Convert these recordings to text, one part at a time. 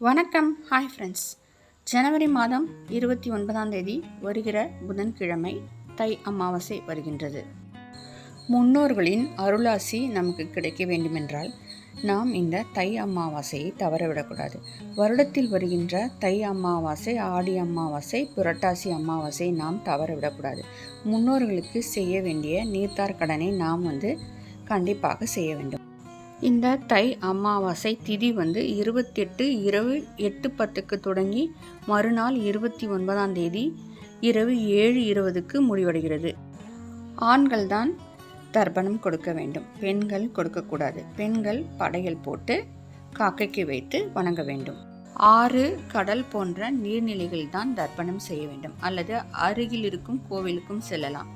வணக்கம். Hi friends. ஜனவரி மாதம் 29ஆம் தேதி வருகிற புதன்கிழமை தை அமாவாசை வருகின்றது. முன்னோர்களின் அருளாசி நமக்கு கிடைக்க வேண்டுமென்றால் நாம் இந்த தை அமாவாசையை தவறவிடக்கூடாது. வருடத்தில் வருகின்ற தை அமாவாசை, ஆடி அமாவாசை, புரட்டாசி அமாவாசை நாம் தவறவிடக்கூடாது. முன்னோர்களுக்கு செய்ய வேண்டிய நீர்த்தார் கடனை நாம் கண்டிப்பாக செய்ய வேண்டும். இந்த தை அமாவாசை திதி 28 இரவு 8:10 தொடங்கி மறுநாள் 29ஆம் தேதி இரவு 7:20க்கு முடிவடைகிறது. ஆண்கள் தான் தர்ப்பணம் கொடுக்க வேண்டும், பெண்கள் கொடுக்கக்கூடாது. பெண்கள் படையல் போட்டு காக்கைக்கு வைத்து வணங்க வேண்டும். ஆறு, கடல் போன்ற நீர்நிலைகள் தான் தர்ப்பணம் செய்ய வேண்டும், அல்லது அருகில் இருக்கும் கோவிலுக்கும் செல்லலாம்.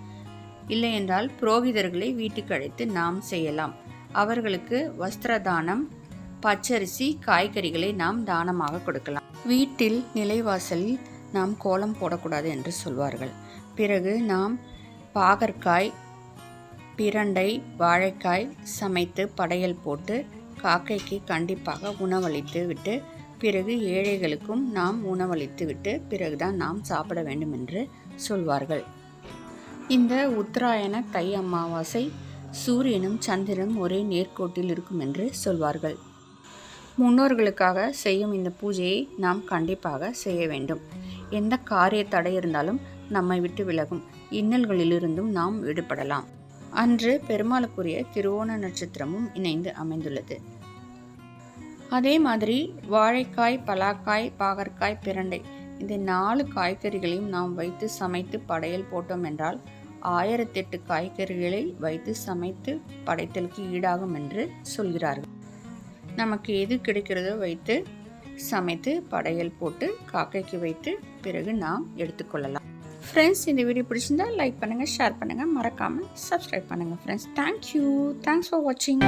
இல்லையென்றால் புரோகிதர்களை வீட்டுக்கு அழைத்து நாம் செய்யலாம். அவர்களுக்கு வஸ்திர தானம், பச்சரிசி, காய்கறிகளை நாம் தானமாக கொடுக்கலாம். வீட்டில் நிலைவாசலில் நாம் கோலம் போடக்கூடாது என்று சொல்வார்கள். பிறகு நாம் பாகற்காய், பிரண்டை, வாழைக்காய் சமைத்து படையல் போட்டு காக்கைக்கு கண்டிப்பாக உணவளித்து விட்டு பிறகு ஏழைகளுக்கும் நாம் உணவளித்து விட்டு பிறகுதான் நாம் சாப்பிட வேண்டும் என்று சொல்வார்கள். இந்த உத்தராயண தை அமாவாசை சூரியனும் சந்திரனும் ஒரே நேர்கோட்டில் இருக்கும் என்று சொல்வார்கள். முன்னோர்களுக்காக செய்யும் இந்த பூஜையை நாம் கண்டிப்பாக செய்ய வேண்டும். எந்த காரிய தடை இருந்தாலும் நம்மை விட்டு விலகும். இன்னல்களிலிருந்தும் நாம் விடுபடலாம். அன்று பெருமாளுக்குரிய திருவோண நட்சத்திரமும் இணைந்து அமைந்துள்ளது. அதே மாதிரி வாழைக்காய், பலாக்காய், பாகற்காய், பிரண்டை இந்த 4 காய்கறிகளையும் நாம் வைத்து சமைத்து படையல் போட்டோம் என்றால் 1008 காய்கறிகளை வைத்து சமைத்து படைத்தலுக்கு ஈடாகும் என்று சொல்கிறார்கள். நமக்கு எது கிடைக்கிறதோ வைத்து சமைத்து படையல் போட்டு காக்கைக்கு வைத்து பிறகு நாம் எடுத்துக்கொள்ளலாம். ஃப்ரெண்ட்ஸ், இந்த வீடியோ பிடிச்சிருந்தா லைக் பண்ணுங்கள், ஷேர் பண்ணுங்கள், மறக்காமல் சப்ஸ்கிரைப் பண்ணுங்கள். Friends, thank you. தேங்க்ஸ் ஃபார் வாட்சிங்.